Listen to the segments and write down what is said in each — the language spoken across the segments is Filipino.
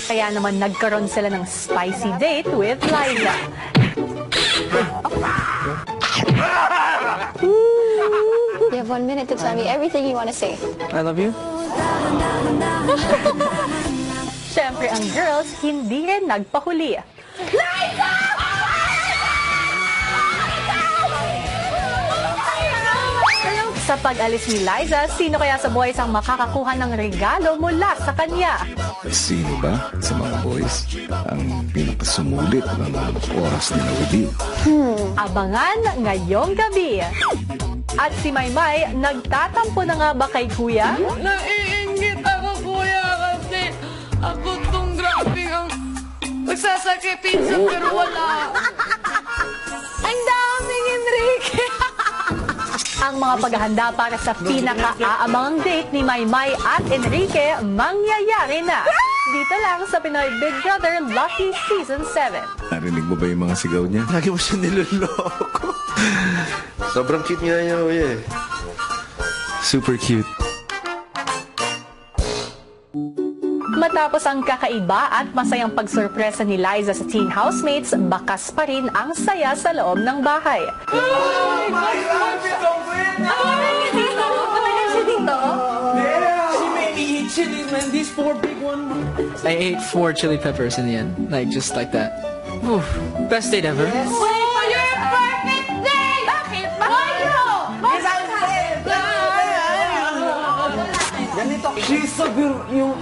Kaya naman nagkaroon sila ng spicy date with Liza. You have 1 minute to tell me everything you want to say. I love you. Siyempre ang girls hindi rin nagpahuli. Liza! Sa pag-alis ni Liza, sino kaya sa boys ang makakakuha ng regalo mula sa kanya? Sino ba sa mga boys ang pinakasumulit ng oras nila with you? Abangan ngayong gabi. At si Maymay, nagtatampo na nga ba kay Kuya? Naiingit ako, Kuya, kasi ako tong grabe ang magsasakipin sa pero wala. Ang daming Enrique! Ang mga paghahanda para sa pinaka-aabangang date ni Maymay at Enrique mangyayari na. Dito lang sa Pinoy Big Brother Lucky Season 7. Narinig mo ba yung mga sigaw niya? Lagi mo siya niloloko. Sobrang cute niya niya, Kuya eh. Super cute. Matapos ang kakaiba at masayang pagsurpresa ni Liza sa teen housemates, bakas pa rin ang saya sa loob ng bahay. Oh my God! She made me eat chilies, man. These 4 big ones. I ate 4 chili peppers in the end. Like, just like that. Oof. Best date ever. Yes. Your perfect day! Bakit? She's so beautiful.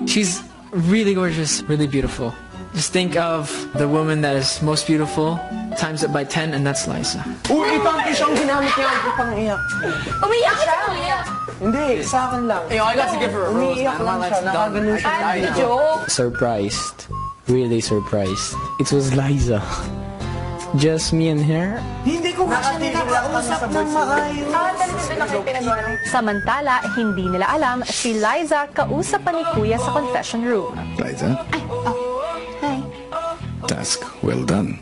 She's really gorgeous, really beautiful. Just think of the woman that is most beautiful, times it by 10, and that's Liza. Uy, ito ang siyang ginamit niya ako pang iyak. Umiyak siya, Kuya. Hindi, sa akin lang. Hey, I got to give her a rose. Umiiyak lang siya, nakaganon siya. Joke. Surprised. Really surprised. It was Liza. Just me and her. Hindi ko kasi nakakausap ng maayos. Samantala, hindi nila alam si Liza kausap pa ni Kuya sa confession room. Liza, Hi. task well done.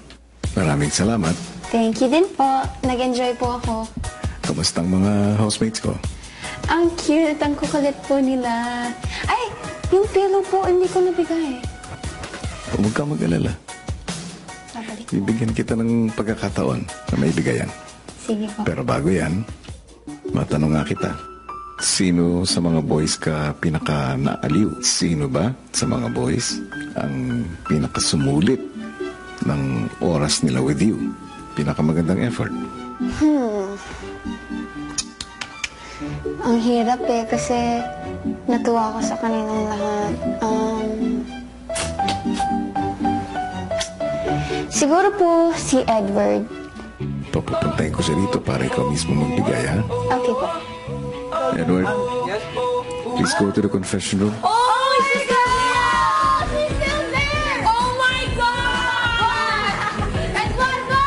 Maraming salamat. Thank you din po. Nag-enjoy po ako. Kamusta ang mga housemates ko? Ang cute, ang kukulit po nila. Ay, yung pillow po, hindi ko nabigay. Huwag ka mag-alala. Babalik. Bibigyan kita ng pagkakataon na may bigayan. Sige po. Pero bago yan, matanong nga kita. Sino sa mga boys ka pinaka-naaliw? Sino ba sa mga boys ang pinakasumulit ng oras nila with you? Pinakamagandang effort? Ang hirap eh, kasi natuwa ako sa kanilang lahat. Siguro po si Edward. Papupuntahin ko siya dito para ikaw mismo magbigay, ha? Okay po. Edward, please go to the confession room. Oh, she's there! She's still there! Oh my God! Eduardo!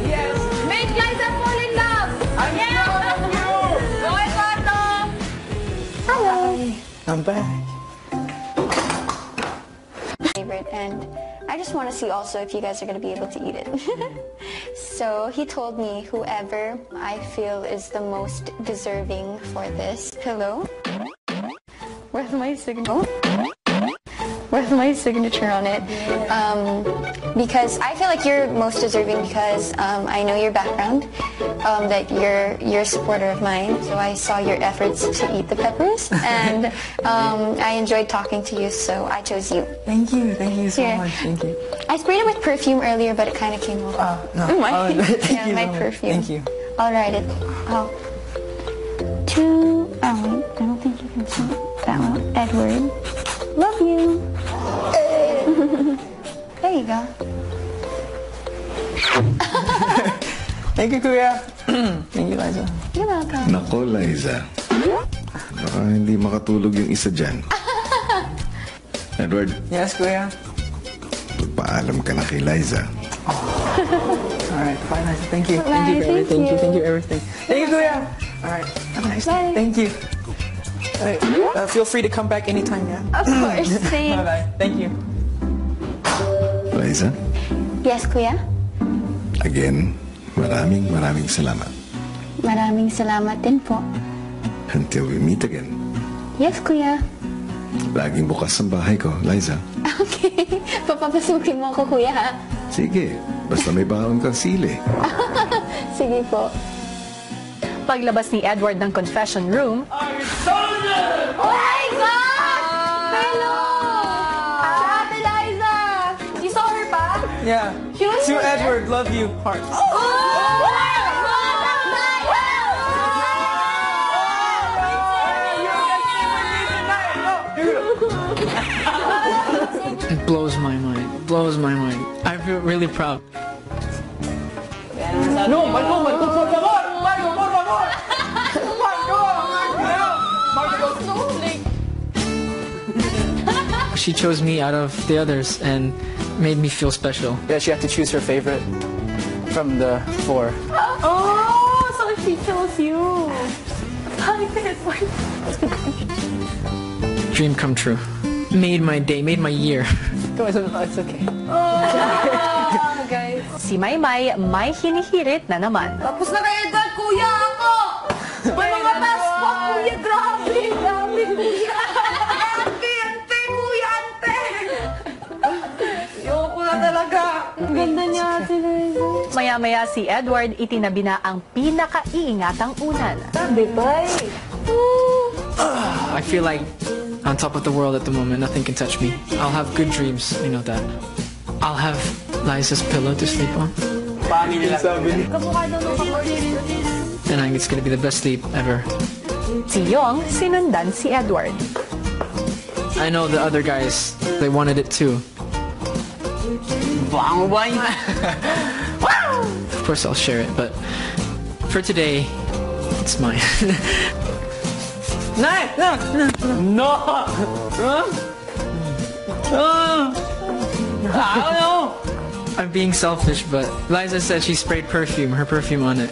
Yes. Make Liza fall in love! Yeah! Go, Eduardo! Hello. I'm back. Favorite, and I just want to see also if you guys are going to be able to eat it. So he told me whoever I feel is the most deserving for this pillow. With my signature. With my signature on it. Because I feel like you're most deserving because I know your background, that you're a supporter of mine. So I saw your efforts to eat the peppers, and I enjoyed talking to you, so I chose you. Thank you so Here. much. Thank you. I sprayed it with perfume earlier, but it kind of came off. No. My, Thank yeah, you my so much. perfume. Thank you. I'll write it. Oh. Wait, I don't think you can see that one. Edward. Love you. There you go. Thank you, Kuya. Thank you, Liza. You're welcome. Nako, Liza. Baka hindi makatulog yung isa dyan. Edward, Yes, Kuya. pagpaalam ka na kay Liza. Alright, bye, Liza. Thank you. Bye, Thank you for thank everything. you. Thank you, everything. Thank you, Kuya. Alright, have a nice day. Bye. Thank you. Alright, feel free to come back anytime, yeah? Of course. Thanks. Bye-bye. Thank you. Liza, Yes, Kuya? again, maraming salamat. Maraming salamat din po. Until we meet again. Yes, Kuya. Laging bukas ang bahay ko, Liza. Okay. Papapasukin mo ako, kuya, ha? Sige, basta may baon kang sili. Sige po. Paglabas ni Edward ng confession room, Oh my God! Hello! Si Ate Liza! You saw her pa? Yeah. She was To here. Edward, love you, heart. It blows my mind. Blows my mind. I feel really proud. No, Marco, por favor! Marco, por favor! She chose me out of the others and made me feel special. Yeah, she had to choose her favorite from the 4. oh, so she chose you. Dream come true. Made my day, made my year. Go, it's okay. Si Maymay may hinihirit na naman. Tapos na kay Edward, kuya ako! May mga task pa, kuya, grabe! Grabe, kuya! Ante, kuya, ante! Ayoko na talaga! Ang ganda niya, Ate Liza. Maya-maya si Edward itinabi na ang pinakaiingatang unan. Sabi ba? I feel like on top of the world at the moment. Nothing can touch me. I'll have good dreams. You know that. I'll have Liza's pillow to sleep on. And I think it's gonna be the best sleep ever. Si Yong sinundan si Edward. I know the other guys, they wanted it too. Of course I'll share it, but for today, it's mine. No! I don't know! I'm being selfish, but Liza said she sprayed perfume, her perfume on it.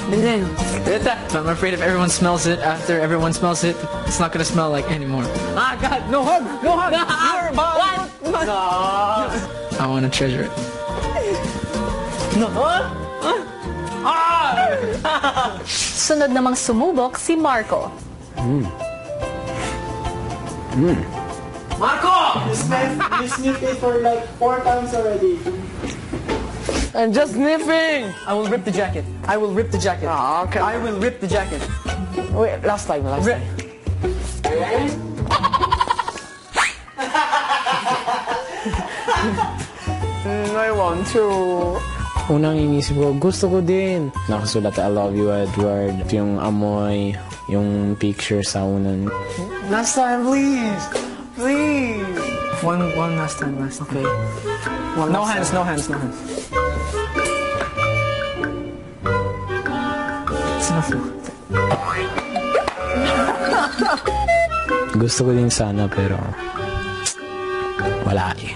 But I'm afraid if everyone smells it, after everyone smells it, it's not gonna smell like anymore. Ah, God, no hug! No hug! You're bad! No! I wanna treasure it. No! Sunod namang sumubok si Marco. Marco! You sniffed it for like 4 times already. I'm just sniffing! I will rip the jacket. I will rip the jacket. Oh, okay. I will rip the jacket. Wait, last time. I want to. Unang inisip ko, gusto ko din. Nakasulat, I love you, Edward. Yung amoy, yung picture sa unan. Last time, please. Please. One last time, okay. No hands. It's enough. Gusto ko din sana, pero wala eh.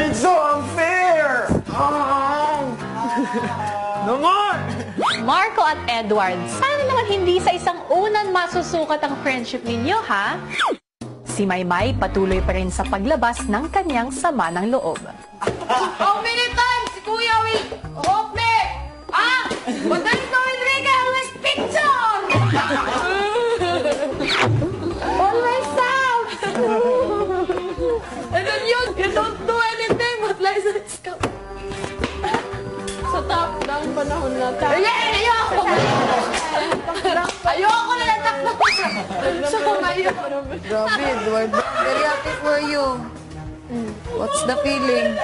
It's so unfair! No more! Marco at Edward, sana naman hindi sa isang unan masusukat ang friendship ninyo, ha? Si Maymay patuloy pa rin sa paglabas ng kanyang sama ng loob. How many times si Kuya will hope me? Ah! But there's no Enrique on this picture! On myself! And then you don't do anything but Liza is coming. Sa top down panahon na tayo. Ayoko! Ayoko na natakbo ko siya. So, ngayon. Grabe, Edward. Very happy for you. What's the feeling?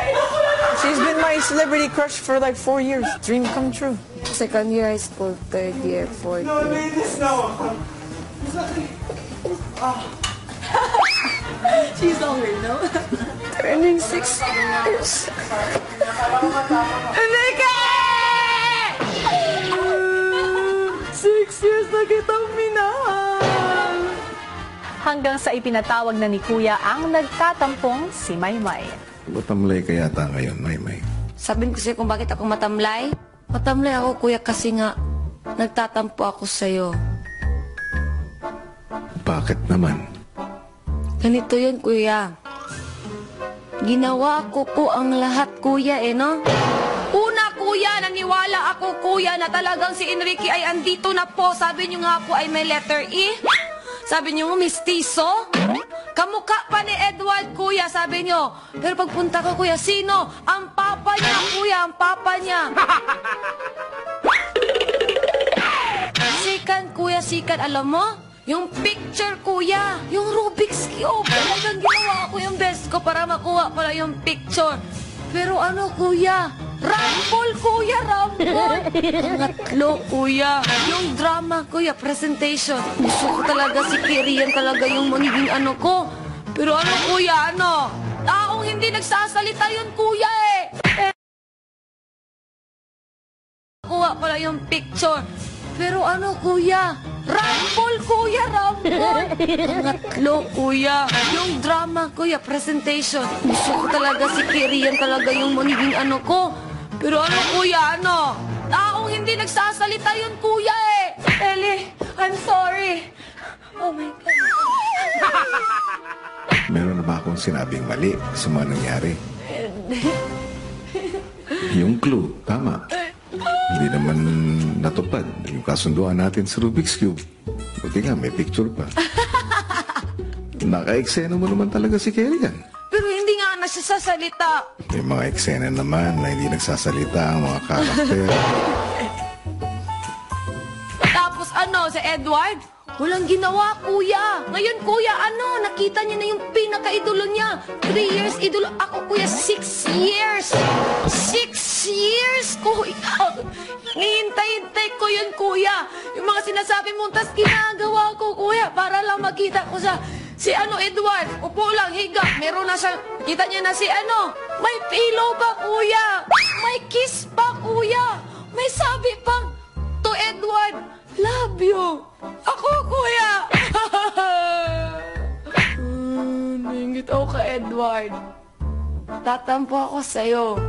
She's been my celebrity crush for like 4 years. Dream come true. Second year high school, third year, fourth year. She's older, no? Turning 6 years. Enrique! 6 years na kitang minahal. Hanggang sa ipinatawag na ni Kuya ang nagtatampong si Maymay. Matamlay ka yata ngayon, Maymay. Sabihin ko sa'yo kung bakit ako matamlay. Matamlay ako, kuya, kasi nga nagtatampo ako sa'yo. Bakit naman? Ganito yun, kuya. Ginawa ko po ang lahat, kuya, no? Una, kuya, naniwala ako kuya na talagang si Enrique ay andito na po. Sabi niyo nga po ay may letter E. Sabi niyo mistiso. Kamukha pa ni Edward kuya, sabi niyo. Pero pagpunta ko kuya, sino? Ang papa niya kuya, ang papa niya. Sikan kuya, sikan, alam mo? Yung picture, kuya. Yung Rubik's Cube. Talagang ginawa ko yung best ko para makuha ko lang yung picture. Pero ano, kuya? Rumble, kuya, rumble. Pangatlo, kuya. Yung drama, kuya, presentation. Gusto ko talaga si Kiri. Yan talaga yung magiging ano ko. Pero ano, kuya, ano? Taong hindi nagsasalita yun, kuya, eh. Kuha ko lang yung picture. Pero ano, kuya? Rumble, kuya, rumble. Pangatlo, kuya. Yung drama, kuya, presentation. Gusto ko talaga si Kiri. Yan talaga yung magiging ano ko. Pero ano, kuya, ano? Taong hindi nagsasalita yun, kuya, eh. Ellie, I'm sorry. Oh my God. Meron na ba akong sinabing mali sa mga nangyari? Yung clue, tama. Hindi naman natupad yung kasunduan natin sa Rubik's Cube. Buti nga, may picture pa. Naka-eksena mo naman talaga si Kelly yan. Pero hindi nga nagsasalita. May mga eksena naman na hindi nagsasalita ang mga karakter. Tapos ano, si Edward? Walang ginawa, kuya. Ngayon, kuya, ano? Nakita niya na yung pinaka-idolo niya. 3 years idolo. Ako, kuya, 6 years. 6 years, kuya. Hihintay-hintay ko yun, kuya. Yung mga sinasabi mo, tas ginagawa ko, kuya, para lang makita ko sa... Si ano, Edward, upo lang, higa. Meron na siya, kita niya na si ano. May pillow pa, kuya. May kiss pa, kuya. May sabi pang, to Edward, love you. Ako, kuya. Ningit ako ka, Edward. Tatampo ako sa'yo.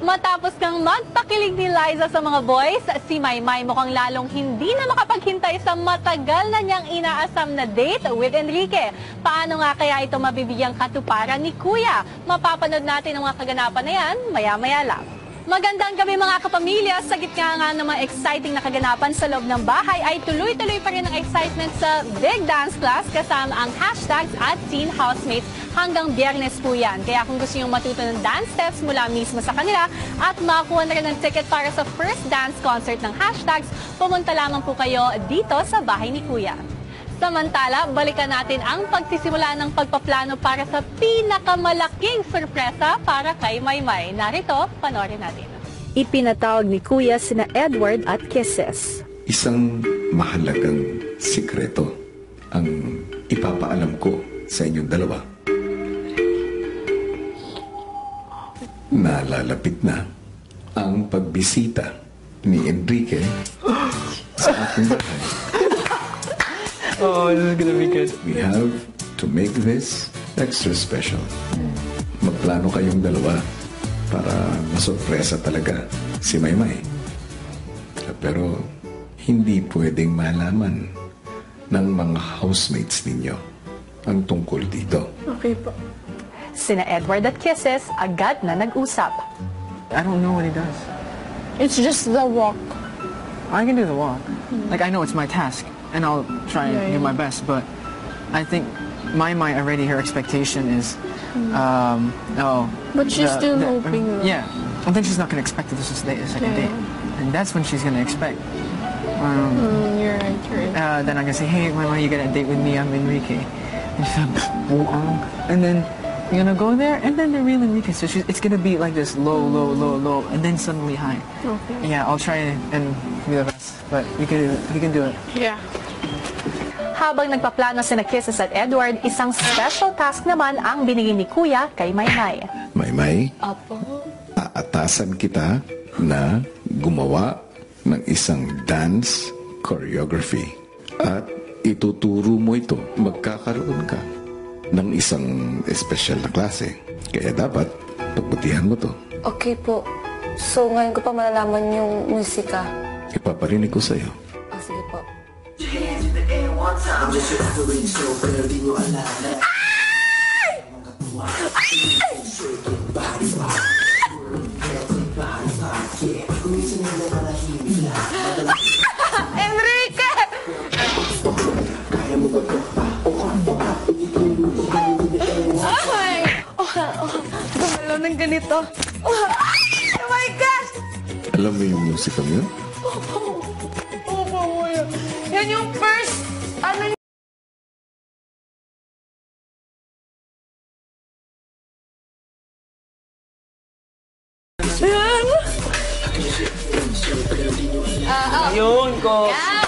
Matapos kang magpakilig ni Liza sa mga boys, si Maymay mukhang lalong hindi na makapaghintay sa matagal na niyang inaasam na date with Enrique. Paano nga kaya ito mabibigyang katuparan ni Kuya? Mapapanood natin ang mga kaganapan na yan maya-maya lang. Magandang gabi mga kapamilya. Sa gitna nga ng mga exciting na kaganapan sa loob ng bahay ay tuloy-tuloy pa rin ang excitement sa Big Dance Class kasama ang hashtags at teen housemates hanggang Biyernes po yan. Kaya kung gusto nyo matuto ng dance steps mula mismo sa kanila at makakuha na rin ng ticket para sa first dance concert ng hashtags, pumunta lamang po kayo dito sa bahay ni Kuya. Samantala, balikan natin ang pagsisimula ng pagpaplano para sa pinakamalaking sorpresa para kay Maymay. Narito, panoorin natin. Ipinatawag ni Kuya sina Edward at Kisses. Isang mahalagang sikreto ang ipapaalam ko sa inyong dalawa. Nalalapit na ang pagbisita ni Enrique sa aking bahay. Oh, this is gonna be good. We have to make this extra special. Magplano kayong dalawa para masurpresa talaga si Maymay. Pero hindi pwedeng malaman ng mga housemates ninyo ang tungkol dito. Okay po. Sina Edward at Kisses agad na nag-usap. I don't know what he does. It's just the walk. I can do the walk. Like, I know it's my task, and I'll try and do my best, but I think Maymay already, her expectation is, But she's still hoping, though. Yeah. And then she's not going to expect that this is the second date. And that's when she's going to expect. You're right, you're right. Then I'm going to say, hey, Maymay, you got a date with me, I'm Enrique. And she's like, and then you're going to go there, and then the real Enrique. So it's going to be like this low, and then suddenly high. Okay. Yeah, I'll try and be the best. But we can do it. Yeah. Habang nagpaplano sina Kisses at Edward, isang special task naman ang binigay ni Kuya kay Maymay. Maymay, Apo. aatasan kita na gumawa ng isang dance choreography. At ituturo mo ito, magkakaroon ka ng isang espesyal na klase. Kaya dapat, pagbutihan mo to. Okay po. So, ngayon ko pa malalaman yung musika. Ipaparinig ko sa'yo. Ah, sige po. Enrique! Ay! Gumalaw ng ganito. Oh my gosh! Alam mo yung musika mo yun? Opo, kuya. Yan yung first, ano yan? Yun, ko. Yan.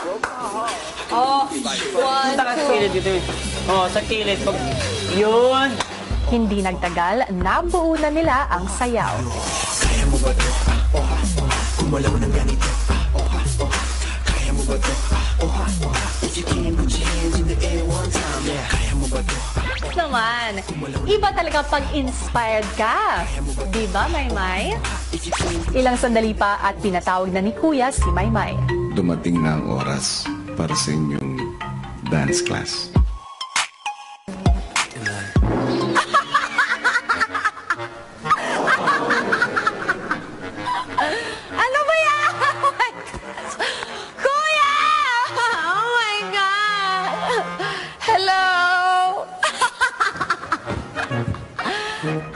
Oh, one, Punta ka sa kilid dito eh. Oh, sa kilid. Pag... Yun. Hindi nagtagal, nabuo na nila ang sayaw. Naman, iba talaga pag inspired ka. Di ba, Maymay? Ilang sandali pa at pinatawag na ni Kuya si Maymay. Dumating na ang oras para sa inyong dance class. Ano ba yan? Oh my gosh. Kuya! Oh my God! Hello!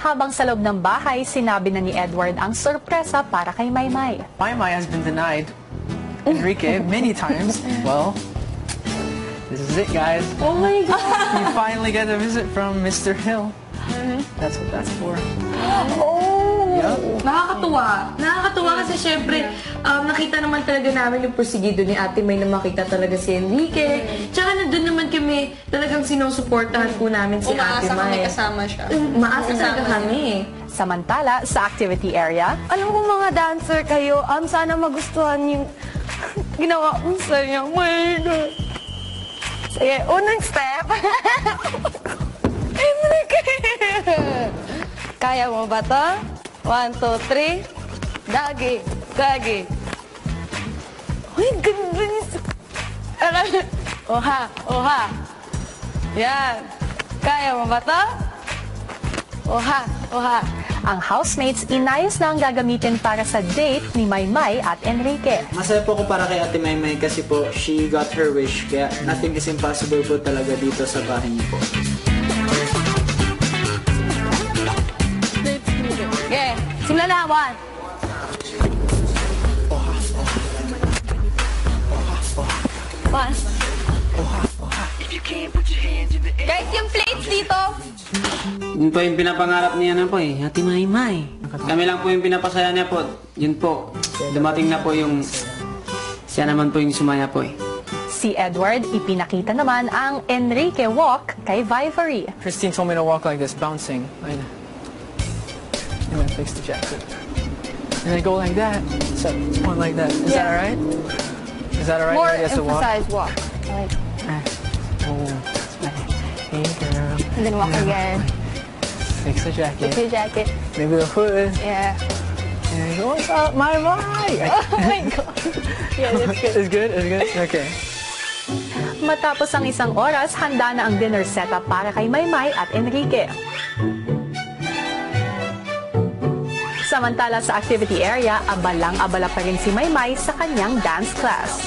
Habang sa loob ng bahay, sinabi na ni Edward ang sorpresa para kay Maymay. Maymay has been denied Enrique many times. Well, this is it, guys. Oh my God! You finally get a visit from Mr. Hill. That's what that's for. Oh! Yep. Nakakatuwa. Nakakatuwa kasi syempre, nakita naman talaga namin yung porsigido ni Ate May na makita talaga si Enrique. Tsaka nandun naman kami, talagang sinusuportahan po namin si Ate May. kasama siya. Maasa talaga kami. Samantala, sa activity area, Alam ko mga dancer kayo, sana magustuhan yung ginawa kong sa'yo. Oh my God. Sige, unang step. Enrique! Kaya mo ba to? 1, 2, 3. Dagi, dagi. Uy, ganda niya. Oha, oha. Yan. Kaya mo ba to? Oha, oha. ang housemates inayos na ang gagamitin para sa date ni Maymay at Enrique. Masaya po ako para kay Ate Maymay kasi po, she got her wish. Kaya nothing is impossible po talaga dito sa bahay niyo po. Okay, simulan na. 1. Guys, yung plates dito. Yun po yung pinapangarap niya na po eh, Ate Maymay. Kami lang po yung pinapasaya niya po. Yun po, dumating na po yung... Siya naman po yung sumaya po eh. Si Edward, ipinakita naman ang Enrique walk kay Vivory. Christine told me to walk like this, bouncing. And then fix the jacket. And then go like that. So, one like that. Is that alright? Is that alright? More Yes, to walk. emphasize walk. Like, Oh, hey girl. and then walk again. Fix the jacket. Fix your jacket. Maybe the hood. Yeah. And go, what's up, Maymay? Oh my God. Yeah, that's good. It's good? It's good? Okay. Matapos ang isang oras, handa na ang dinner setup para kay Maymay at Enrique. Samantala sa activity area, abalang-abala pa rin si Maymay sa kanyang dance class.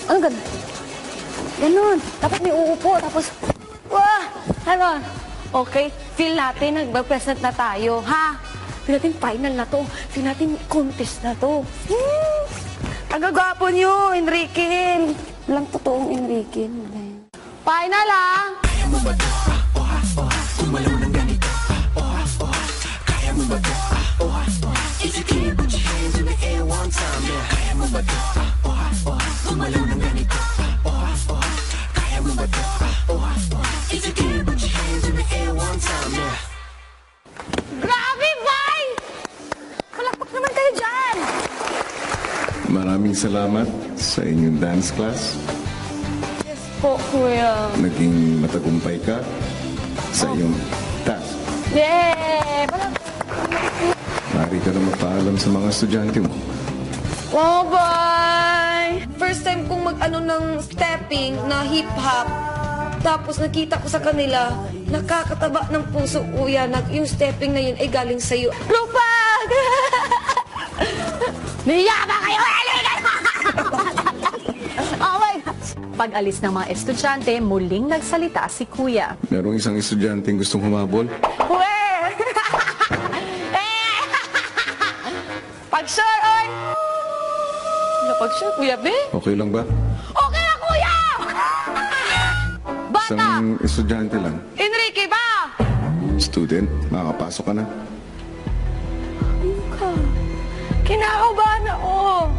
Ano gan? Ganon. Dapat may uupo. Tapos, wah! Ganon. Okay, feel natin, nag-present na tayo, ha? Feel natin final na to. Feel natin contest na to. Ang gagapo nyo, Enrique. Walang totoong Enrique. Final, ha? Grabe, boy! Palakpak naman kayo dyan! Maraming salamat sa inyong dance class. Po, kuya. Naging matagumpay ka sa iyong task. Yay! Maaari ka na magpaalam sa mga estudyante mo. Oh, boy! mag-ano ng stepping na hip-hop. Tapos nakita ko sa kanila, nakakataba ng puso, kuya. Yung stepping na yun ay galing sa'yo. Lupag! Niya ba kayo? Oh my gosh! Pag-alis ng mga estudyante, muling nagsalita si Kuya. Merong isang estudyanteng gustong humabol. Pag-sure, oy! Pag-sure, kuya, be? Okay lang ba? Okay na, kuya! Bata! Isang estudyante lang. Enrique ba? Student, makakapasok ka na. Kinakabahan ako.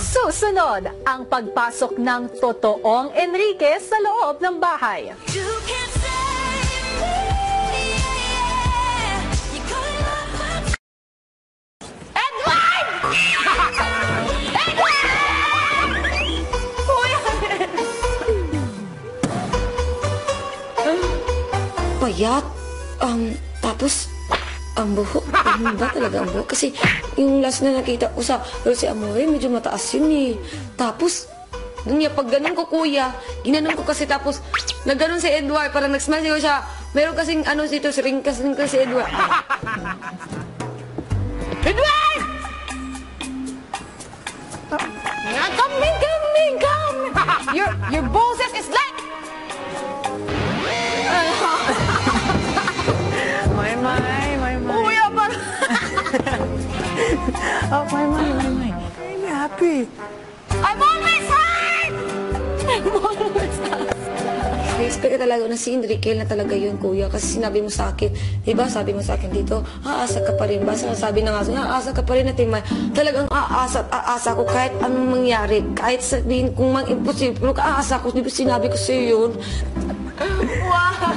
Susunod, ang pagpasok ng totoong Enrique sa loob ng bahay. Edward! Edward! Kuya! Payat. Tapos, ang buhok. Ano ba talaga ang buhok? Kasi yung last na nakita ko sa si Amore, medyo mataas yun eh. Tapos, dun niya, pag ganun ko kuya, ginanon ko kasi tapos, nagganon si Edward, parang nag-smile siya. Meron kasing ano dito, ringkas si Edward. Edward! Come! Your boses is like... My. Kuya, parang... Oh, my. I'm happy. I'm always right! I'm always right! Na-expect ka talaga na si Enrique na talaga yun, kuya. Kasi sinabi mo sa akin, diba, sabi mo sa akin dito, aasa ka pa rin ba? Sabi na nga, aasa ka pa rin natin, talagang aasa ko kahit anong mangyari. Kahit sabihin kung imposible, aasa ko, diba sinabi ko sa'yo yun? Wow!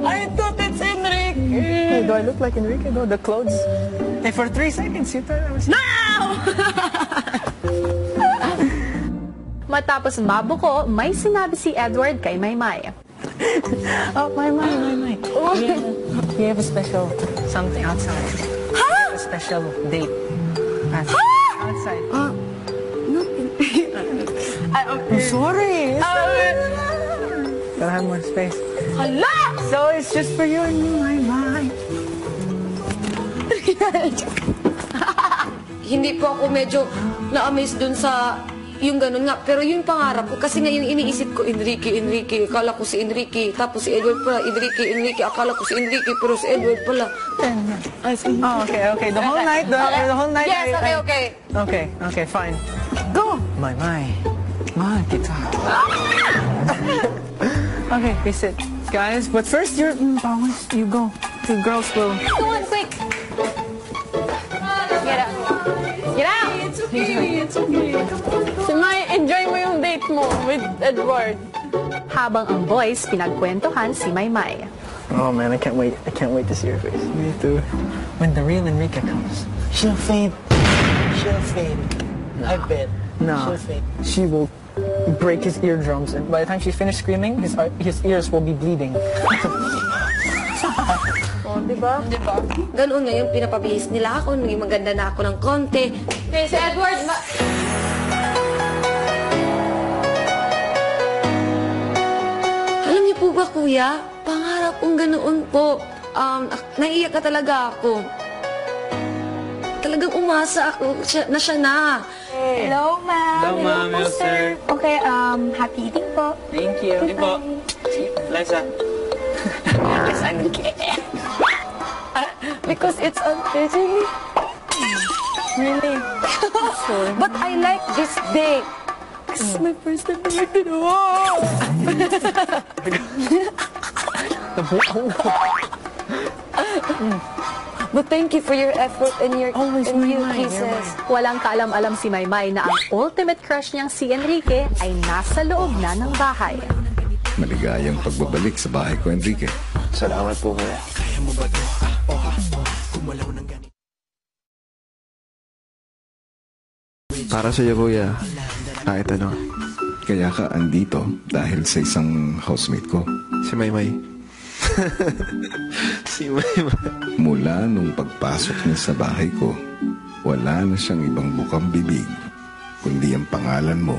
I thought it's Enrique! Hey, do I look like Enrique though? The clothes? Hey, for 3 seconds, you thought I was... Now! Matapos mabuko, may sinabi si Edward kay Maymay. Oh, my. We have a special something outside. Huh? A special date. Outside. I'm sorry. Gotta have more space. Hala! So it's just for you and me, my. Hindi po ako medyo na-amaze dun sa yung ganun nga. Pero yung pangarap ko, kasi ngayon iniisip ko, Enrique, akala ko si Enrique. Tapos si Edward pala, Enrique, akala ko si Enrique, pero si Edward pala. Oh, okay. The whole night, the whole night. Yes, okay. Okay, fine. Go! My. Mahal kita. Okay, we sit. Guys, but first you go. The girls will... Come on, quick! Get out! Get out! It's okay. Si May, enjoy mo yung date mo with Edward. Habang ang boys pinagkwentuhan si Maymay. Oh man, I can't wait to see her face. Me too. When the real Enrique comes, she'll faint. No. I bet. No. She'll faint. She will break his eardrums, and by the time she's finished screaming, his ears will be bleeding. Oh, diba? Ganoon ngayon, pinapabihis nila ako, naging maganda na ako ng konti. Okay, si Edward, Alam niyo po ba, kuya? Pangarap kong ganoon po. Naiiyak ka talaga ako. Talagang umasa ako na siya na. Hello, ma'am. Hello, ma'am. Hello, sir. Okay, happy eating po. Thank you. Thank po. Liza. Yes, I'm okay. Because it's unfitting. Really? But I like this day. This is my first time like it. Wow! But thank you for your effort and your kisses. Walang kaalam-alam si Maymay na ang ultimate crush niyang si Enrique ay nasa loob na ng bahay. Maligayang pagbabalik sa bahay ko, Enrique. Salamat po, kuya. Para sa'yo, kuya. Kahit ano. Kaya ka andito dahil sa isang housemate ko. Si Maymay. Si Maymay. Mula nung pagpasok niya sa bahay ko, wala na siyang ibang bukang bibig, kundi ang pangalan mo.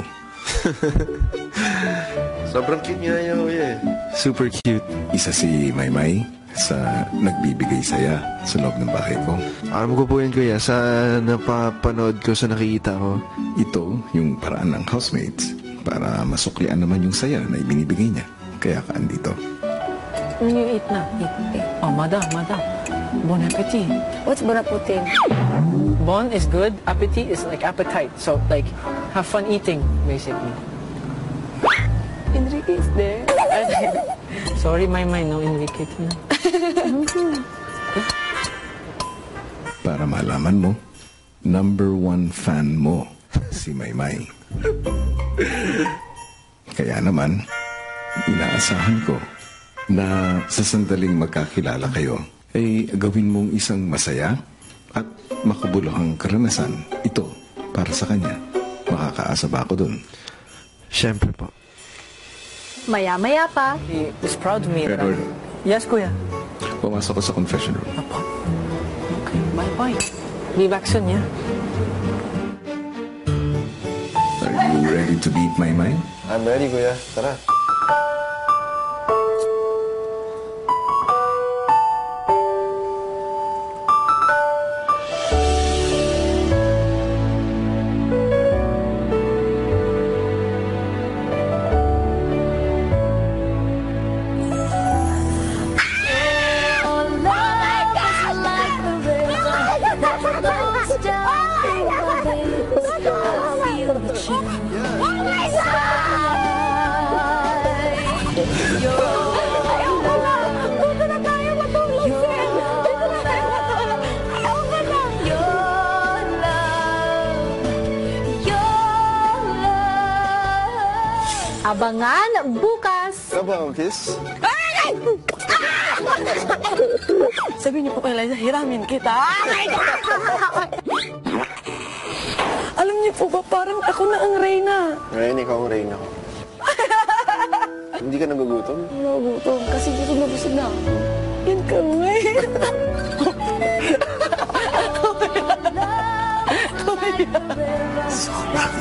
Sobrang cute niya niya, kuya eh. Super cute. Isa si Maymay sa nagbibigay saya sa loob ng bahay ko. Alam ko po yan, kuya, sa napapanood ko, sa nakikita ko. Ito yung paraan ng housemates para masuklian naman yung saya na ibinibigay niya. Kaya ka andito. When you eat na, eat. Oh, madam. Bon appetit. What's bon appetit? Bon is good, appetit is like appetite. So, like, have fun eating, basically. Enrique is there. Sorry, Maymay, no Enrique. Para malaman mo, #1 fan mo si Maymay. Kaya naman, inaasahan ko na sa sandaling magkakilala kayo, ay gawin mong isang masaya at makabuluhang karanasan. Ito, para sa kanya. Makakaasa ba ako dun? Siyempre po. Maya-maya pa, He is proud of me. Edward, Yes, kuya. pumasok ko sa confession room. Apo. Okay, bye-bye. Be back soon, yeah? Are you ready to beat Maymay? I'm ready, kuya. Tara. abangan bukas. Ano ba, kiss? Sabi niyo po kay Liza, hiramin kita. Alam niyo po ba, parang ako na ang reyna. Ngayon, ikaw ang reyna ko. Hindi ka nagugutom? Nagugutom kasi busog na ako. Yan ka, may.